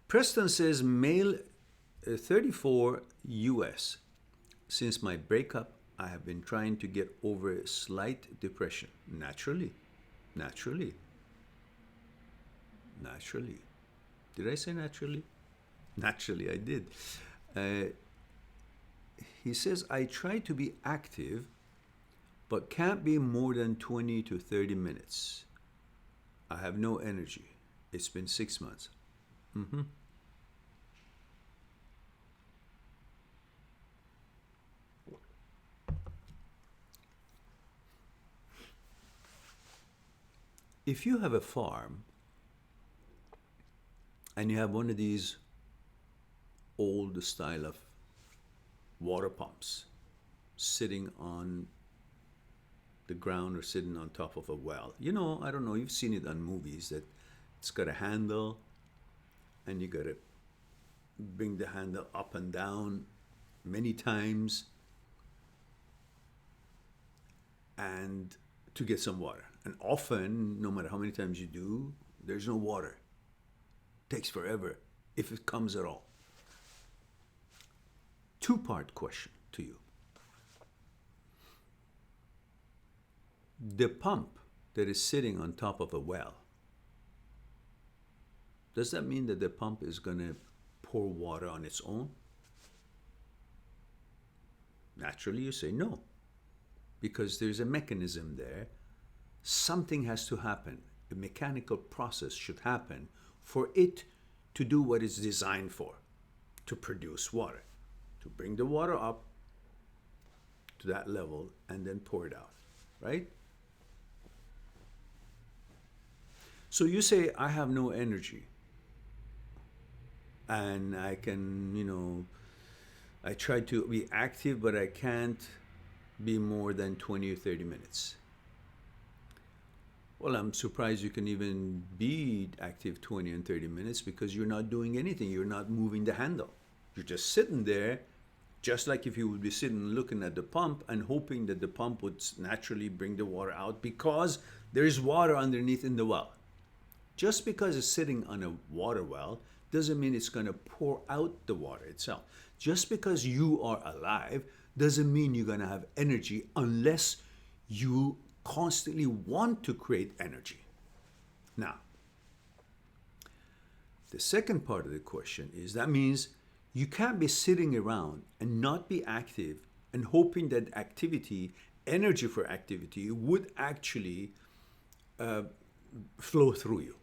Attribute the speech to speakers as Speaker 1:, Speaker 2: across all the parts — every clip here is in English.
Speaker 1: Preston says, male 34 US. Since my breakup, I have been trying to get over a slight depression. Naturally. Naturally. Naturally. Did I say naturally? Naturally, I did. Uh, he says, I try to be active, but can't be more than 20 to 30 minutes. I have no energy. It's been 6 months. Mm-hmm. If you have a farm and you have one of these old style of water pumps sitting on the ground or sitting on top of a well, I don't know, you've seen it on movies that it's got a handle and you got to bring the handle up and down many times and to get some water. And often, no matter how many times you do, there's no water. It takes forever, if it comes at all. Two-part question to you. The pump that is sitting on top of a well, does that mean that the pump is going to pour water on its own? Naturally, you say no, because there's a mechanism there. Something has to happen. A mechanical process should happen for it to do what it's designed for, to produce water, to bring the water up to that level and then pour it out, right? So you say, I have no energy. And I can, I try to be active, but I can't be more than 20 or 30 minutes. Well, I'm surprised you can even be active 20 and 30 minutes because you're not doing anything. You're not moving the handle. You're just sitting there, just like if you would be sitting looking at the pump and hoping that the pump would naturally bring the water out because there is water underneath in the well. Just because it's sitting on a water well doesn't mean it's going to pour out the water itself. Just because you are alive doesn't mean you're going to have energy unless you constantly want to create energy. Now, the second part of the question is that means you can't be sitting around and not be active and hoping that activity, energy for activity, would actually flow through you.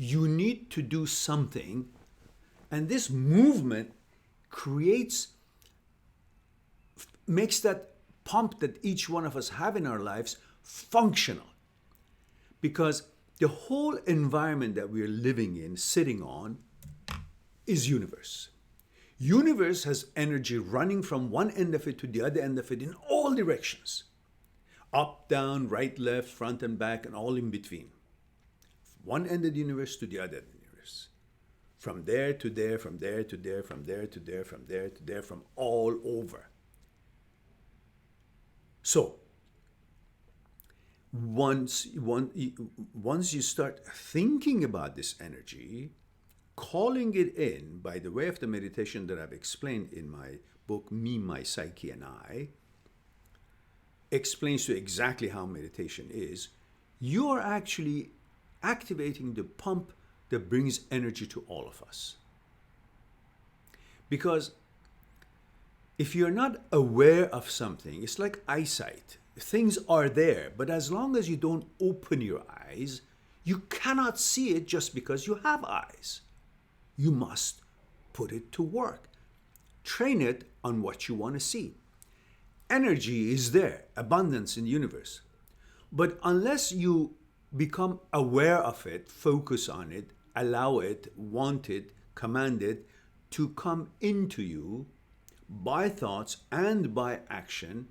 Speaker 1: You need to do something, and this movement makes that pump that each one of us have in our lives functional. Because the whole environment that we're living in, sitting on, is universe. Universe has energy running from one end of it to the other end of it in all directions. Up, down, right, left, front and back, and all in between. One end of the universe to the other end of the universe. From there to there, from there to there, from there to there, from there to there, from all over. So, once you start thinking about this energy, calling it in by the way of the meditation that I've explained in my book, Me, My Psyche, and I, explains to you exactly how meditation is, you are actually activating the pump that brings energy to all of us. Because if you're not aware of something, it's like eyesight. Things are there, but as long as you don't open your eyes, you cannot see it just because you have eyes. You must put it to work. Train it on what you want to see. Energy is there, abundance in the universe. But unless you become aware of it, focus on it, allow it, want it, command it to come into you by thoughts and by action,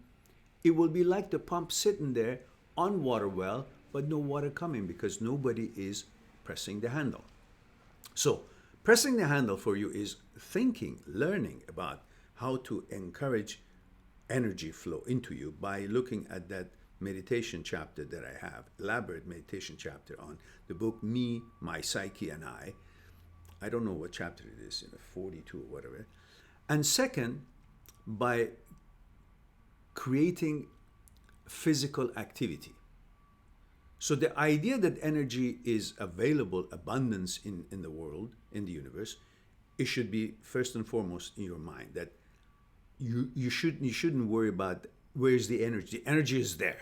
Speaker 1: it will be like the pump sitting there on water well, but no water coming because nobody is pressing the handle. So, pressing the handle for you is thinking, learning about how to encourage energy flow into you by looking at that meditation chapter that I have, elaborate meditation chapter on the book Me, My Psyche, and I, I don't know what chapter it is, 42 or whatever. And second, by creating physical activity. So the idea that energy is available, abundance in the world, in the universe, it should be first and foremost in your mind, that you shouldn't worry about where's the energy. The energy is there.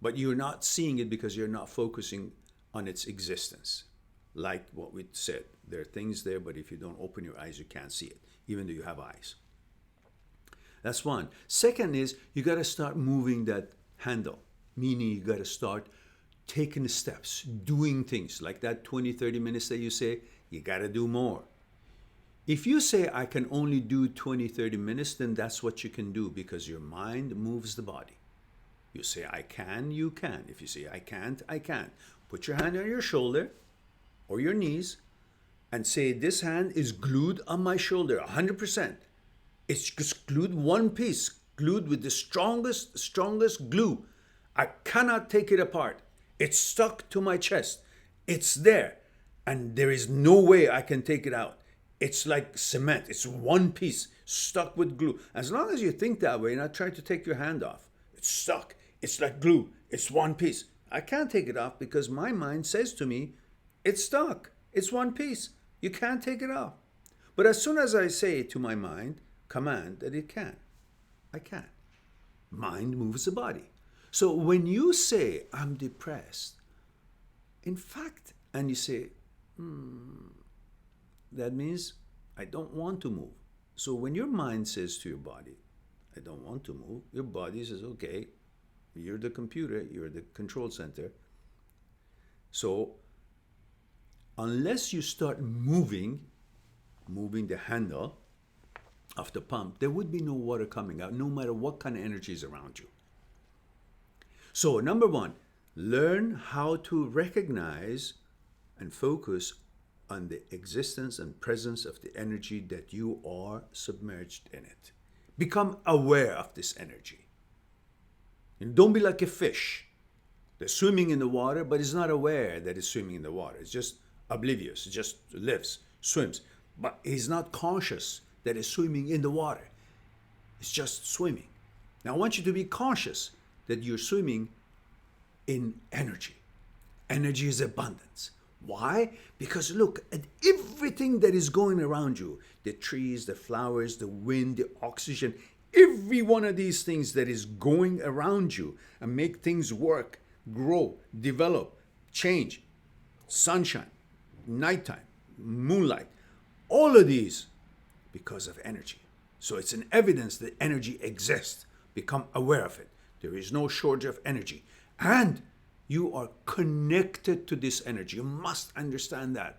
Speaker 1: But you're not seeing it because you're not focusing on its existence. Like what we said, there are things there, but if you don't open your eyes, you can't see it, even though you have eyes. That's one. Second is you got to start moving that handle, meaning you got to start taking the steps, doing things like that 20, 30 minutes that you say, you got to do more. If you say, I can only do 20, 30 minutes, then that's what you can do because your mind moves the body. You say, I can, you can. If you say, I can't, I can't. Put your hand on your shoulder or your knees and say, this hand is glued on my shoulder, 100%. It's just glued one piece, glued with the strongest glue. I cannot take it apart. It's stuck to my chest. It's there. And there is no way I can take it out. It's like cement. It's one piece stuck with glue. As long as you think that way, you're not trying to take your hand off. It's stuck. It's like glue. It's one piece. I can't take it off because my mind says to me, it's stuck. It's one piece. You can't take it off. But as soon as I say to my mind, command that it can, I can. Mind moves the body. So when you say, I'm depressed, in fact, and you say, that means I don't want to move. So when your mind says to your body, I don't want to move, your body says, okay, you're the computer, you're the control center. So unless you start moving the handle of the pump, there would be no water coming out, no matter what kind of energy is around you. So number one, learn how to recognize and focus on the existence and presence of the energy that you are submerged in it. Become aware of this energy. And don't be like a fish that's swimming in the water, but is not aware that it's swimming in the water. It's just oblivious. It just lives, swims. But he's not conscious that it's swimming in the water. It's just swimming. Now I want you to be conscious that you're swimming in energy. Energy is abundance. Why? Because look at everything that is going around you. The trees, the flowers, the wind, the oxygen. Every one of these things that is going around you and make things work, grow, develop, change. Sunshine, nighttime, moonlight. All of these because of energy. So it's an evidence that energy exists. Become aware of it. There is no shortage of energy. And you are connected to this energy. You must understand that.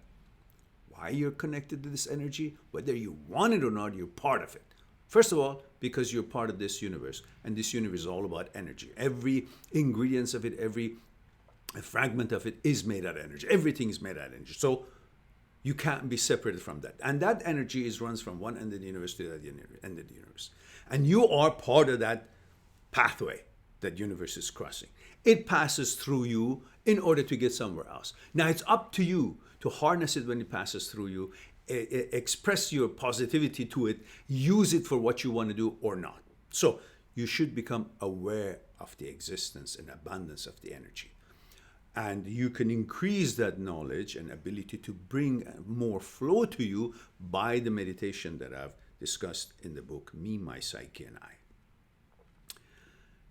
Speaker 1: Why you're connected to this energy? Whether you want it or not, you're part of it. First of all, because you're part of this universe. And this universe is all about energy. Every ingredient of it, every fragment of it is made out of energy. Everything is made out of energy. So you can't be separated from that. And that energy runs from one end of the universe to the other end of the universe. And you are part of that pathway that universe is crossing. It passes through you in order to get somewhere else. Now it's up to you to harness it when it passes through you, express your positivity to it, use it for what you want to do or not. So you should become aware of the existence and abundance of the energy. And you can increase that knowledge and ability to bring more flow to you by the meditation that I've discussed in the book, Me, My Psyche, and I.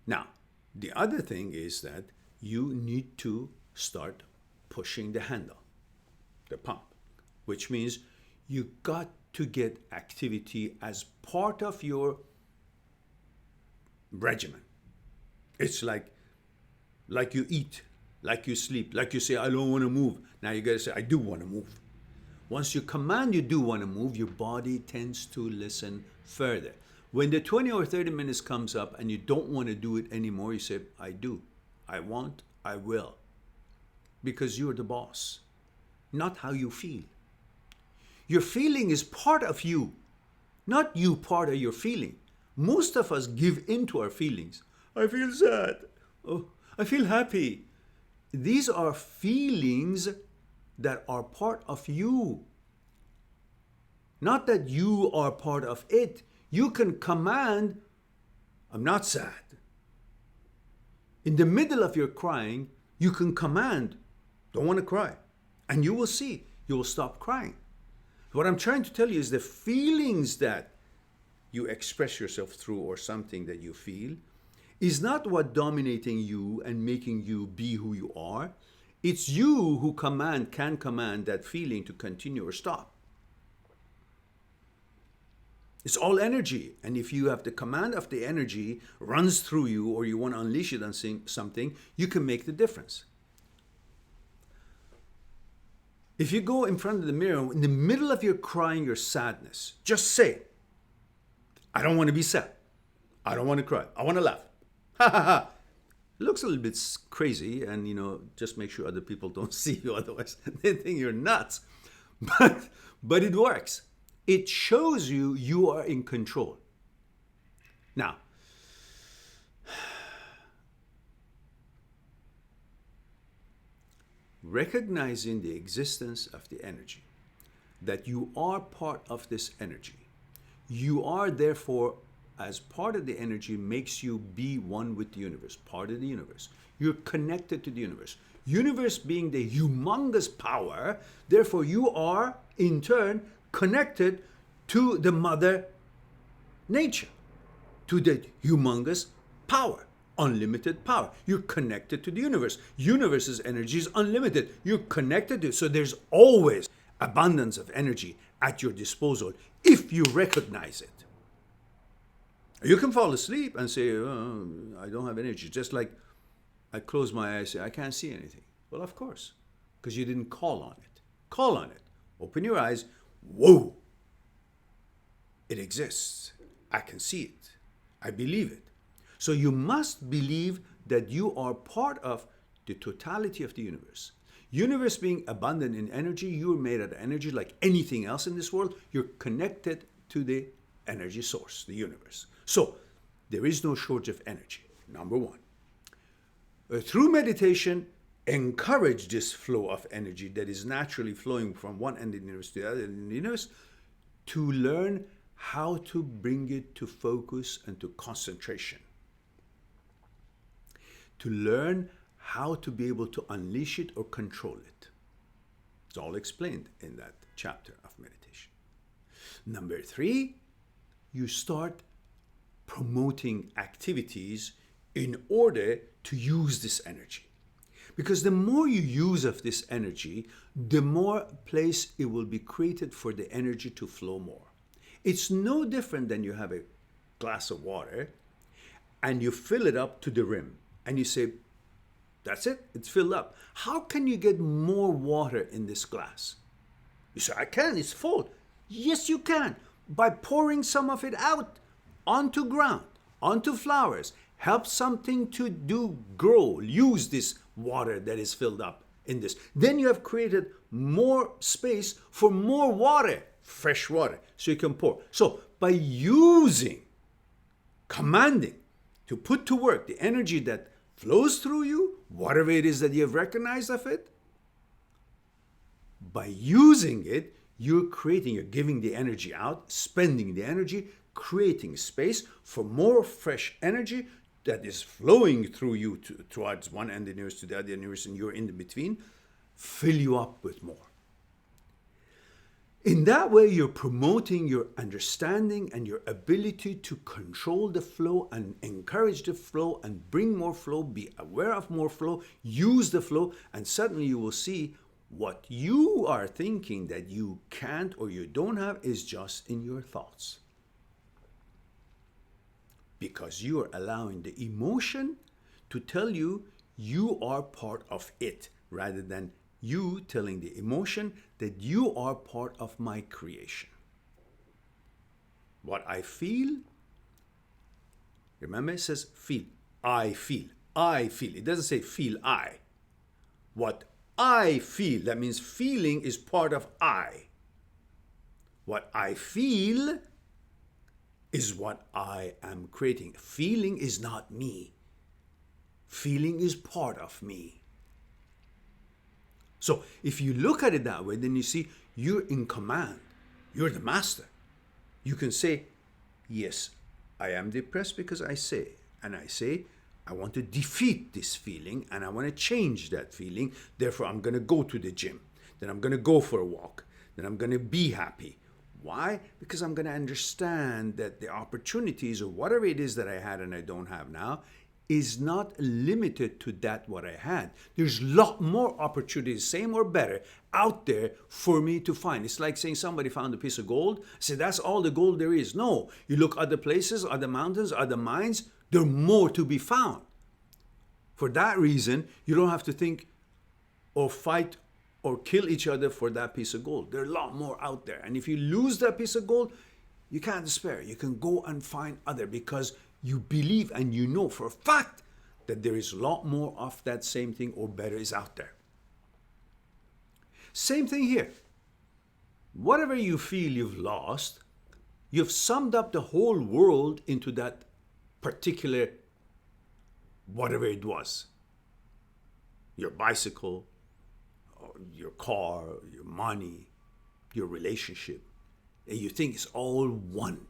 Speaker 1: Now, the other thing is that you need to start pushing the handle, the pump, which means you got to get activity as part of your regimen. It's like you eat, like you sleep, like you say, I don't want to move. Now you got to say, I do want to move. Once you command you do want to move, your body tends to listen further. When the 20 or 30 minutes comes up and you don't want to do it anymore, you say, I do, I want, I will. Because you're the boss, not how you feel. Your feeling is part of you, not you part of your feeling. Most of us give in to our feelings. I feel sad. Oh, I feel happy. These are feelings that are part of you. Not that you are part of it. You can command, I'm not sad. In the middle of your crying, you can command, don't want to cry. And you will see, you will stop crying. What I'm trying to tell you is the feelings that you express yourself through, or something that you feel, is not what dominating you and making you be who you are. It's you who can command that feeling to continue or stop. It's all energy. And if you have the command of the energy runs through you, or you want to unleash it on something, you can make the difference. If you go in front of the mirror, in the middle of your crying, your sadness, just say, I don't want to be sad. I don't want to cry. I want to laugh. Ha ha ha. It looks a little bit crazy, and just make sure other people don't see you, otherwise they think you're nuts. But it works. It shows you are in control. Now, recognizing the existence of the energy, that you are part of this energy, you are therefore, as part of the energy, makes you be one with the universe, part of the universe. You're connected to the universe. Universe being the humongous power, therefore you are, in turn, connected to the mother nature, to the humongous power, unlimited power. You're connected to the universe. Universe's energy is unlimited. You're connected to it. So there's always abundance of energy at your disposal if you recognize it. You can fall asleep and say, oh, I don't have energy. Just like I close my eyes and say, I can't see anything. Well, of course, because you didn't call on it. Call on it. Open your eyes. Whoa! It exists. I can see it. I believe it. So you must believe that you are part of the totality of the universe. Universe being abundant in energy, you're made of energy like anything else in this world. You're connected to the energy source, the universe. So there is no shortage of energy, number one. Through meditation, encourage this flow of energy that is naturally flowing from one end of the universe to the other end of the universe, to learn how to bring it to focus and to concentration. To learn how to be able to unleash it or control it. It's all explained in that chapter of meditation. Number three, you start promoting activities in order to use this energy. Because the more you use of this energy, the more place it will be created for the energy to flow more. It's no different than you have a glass of water and you fill it up to the rim and you say, that's it, it's filled up. How can you get more water in this glass? You say, I can, it's full. Yes, you can. By pouring some of it out onto ground, onto flowers, help something to grow, use this water that is filled up in this. Then you have created more space for more water, fresh water, so you can pour. So by using, commanding to put to work the energy that flows through you, whatever it is that you have recognized of it, by using it, you're giving the energy out, spending the energy, creating space for more fresh energy that is flowing through you towards one end of the universe to the other universe, and you're in the between, fill you up with more. In that way, you're promoting your understanding and your ability to control the flow and encourage the flow and bring more flow, be aware of more flow, use the flow, and suddenly you will see what you are thinking that you can't or you don't have is just in your thoughts. Because you are allowing the emotion to tell you you are part of it, rather than you telling the emotion that you are part of my creation. What I feel, remember it says feel. I feel. I feel. It doesn't say feel I. What I feel, that means feeling is part of I. What I feel is what I am creating. Feeling is not me. Feeling is part of me. So if you look at it that way, then you see you're in command. You're the master. You can say, yes, I am depressed because I say, and I say, I want to defeat this feeling and I want to change that feeling. Therefore, I'm going to go to the gym. Then I'm going to go for a walk. Then I'm going to be happy. Why? Because I'm going to understand that the opportunities or whatever it is that I had and I don't have now is not limited to that what I had. There's a lot more opportunities, same or better, out there for me to find. It's like saying somebody found a piece of gold. Say that's all the gold there is. No, you look other places, other mountains, other mines, there are more to be found. For that reason, you don't have to think or fight or kill each other for that piece of gold. There are a lot more out there. And if you lose that piece of gold, you can't despair. You can go and find other because you believe and you know for a fact that there is a lot more of that same thing or better is out there. Same thing here. Whatever you feel you've lost, you've summed up the whole world into that particular whatever it was. Your bicycle, or your car, your money, your relationship. And you think it's all one.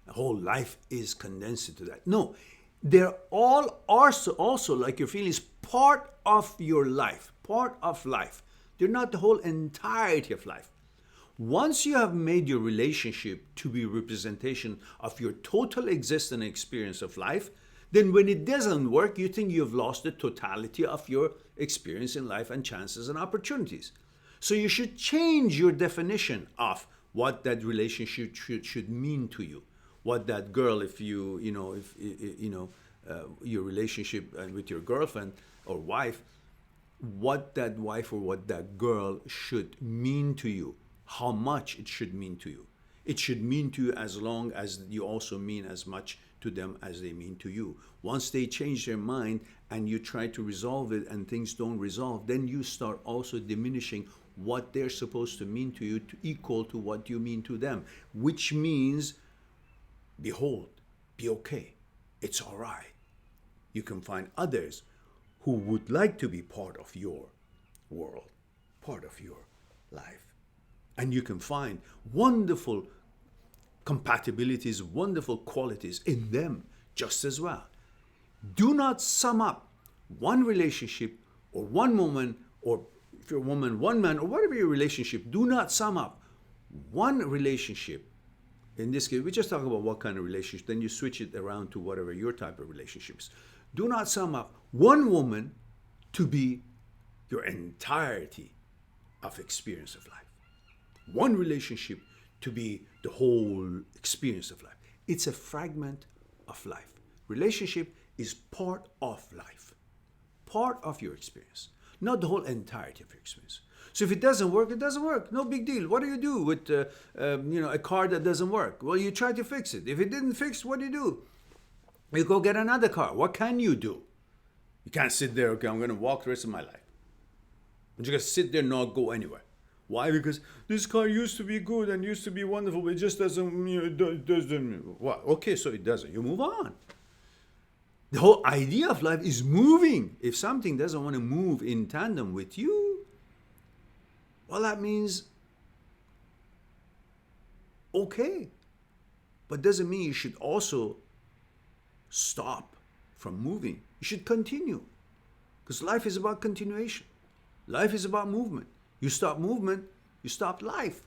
Speaker 1: The whole life is condensed into that. No, they're all also like your feelings, part of your life, part of life. They're not the whole entirety of life. Once you have made your relationship to be a representation of your total existence and experience of life, then when it doesn't work, you think you've lost the totality of your experience in life and chances and opportunities. So you should change your definition of what that relationship should mean to you. What that girl, if your relationship with your girlfriend or wife, what that wife or what that girl should mean to you, how much it should mean to you. It should mean to you as long as you also mean as much to them as they mean to you. Once they change their mind and you try to resolve it and things don't resolve, then you start also diminishing what they're supposed to mean to you to equal to what you mean to them, which means behold, be okay. It's all right. You can find others who would like to be part of your world, part of your life. And you can find wonderful compatibilities, wonderful qualities in them just as well. Do not sum up one relationship or one woman, or if you're a woman, one man, or whatever your relationship, do not sum up one relationship. In this case, we just talk about what kind of relationship, then you switch it around to whatever your type of relationships. Do not sum up one woman to be your entirety of experience of life. One relationship to be the whole experience of life. It's a fragment of life. Relationship is part of life, part of your experience, not the whole entirety of your experience. So if it doesn't work, it doesn't work. No big deal. What do you do with a car that doesn't work? Well, you try to fix it. If it didn't fix, what do? You go get another car. What can you do? You can't sit there, okay, I'm going to walk the rest of my life. I'm just going to sit there and not go anywhere. Why? Because this car used to be good and used to be wonderful, but it just doesn't, doesn't. What? Okay, so it doesn't. You move on. The whole idea of life is moving. If something doesn't want to move in tandem with you, well, that means okay. But doesn't mean you should also stop from moving. You should continue. Because life is about continuation. Life is about movement. You stop movement, you stop life.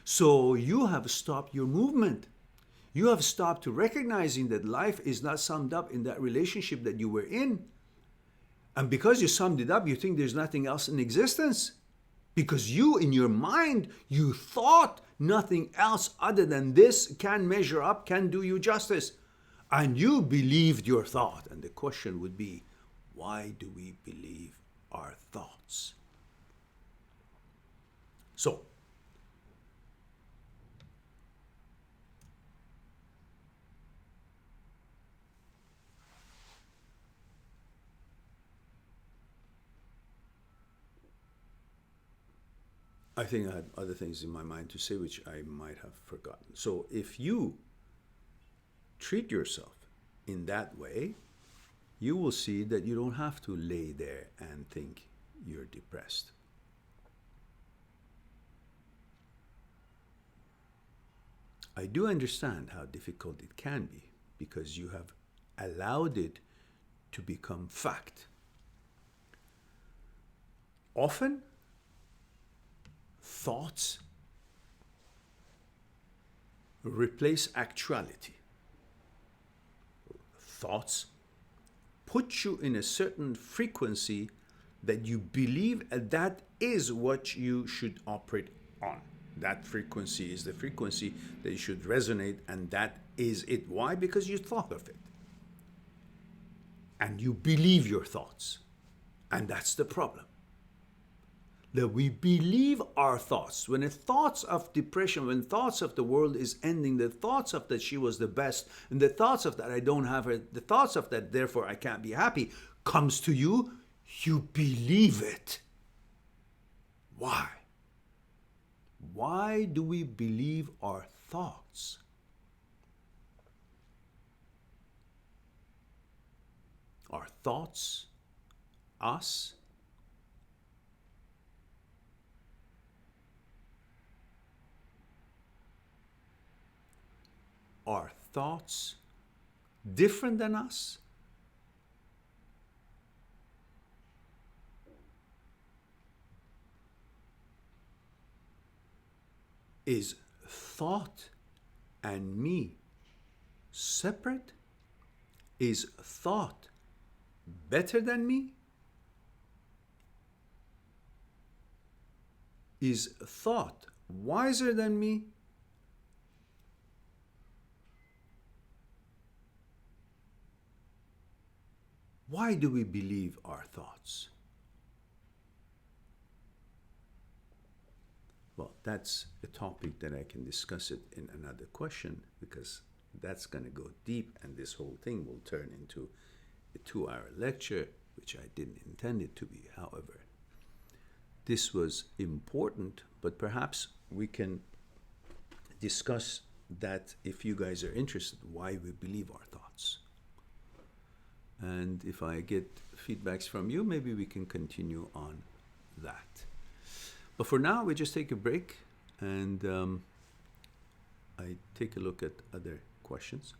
Speaker 1: So you have stopped your movement. You have stopped to recognizing that life is not summed up in that relationship that you were in. And because you summed it up, you think there's nothing else in existence. Because you, in your mind, you thought nothing else other than this can measure up, can do you justice. And you believed your thought. And the question would be, why do we believe our thoughts? So, I think I had other things in my mind to say which I might have forgotten. So if you treat yourself in that way, you will see that you don't have to lay there and think you're depressed. I do understand how difficult it can be because you have allowed it to become fact. Often, thoughts replace actuality. Thoughts put you in a certain frequency that you believe that is what you should operate on. That frequency is the frequency that you should resonate, and that is it. Why? Because you thought of it. And you believe your thoughts. And that's the problem. That we believe our thoughts. When the thoughts of depression, when thoughts of the world is ending, the thoughts of that she was the best, and the thoughts of that I don't have her, the thoughts of that therefore I can't be happy, comes to you, you believe it. Why? Why do we believe our thoughts? Our thoughts, us, are thoughts different than us? Is thought and me separate? Is thought better than me? Is thought wiser than me? Why do we believe our thoughts? Well, that's a topic that I can discuss it in another question, because that's going to go deep, and this whole thing will turn into a 2-hour lecture, which I didn't intend it to be. However, this was important, but perhaps we can discuss that if you guys are interested, why we believe our thoughts. And if I get feedbacks from you, maybe we can continue on that. But for now, we just take a break, and I take a look at other questions.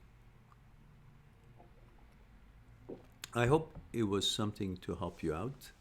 Speaker 1: I hope it was something to help you out.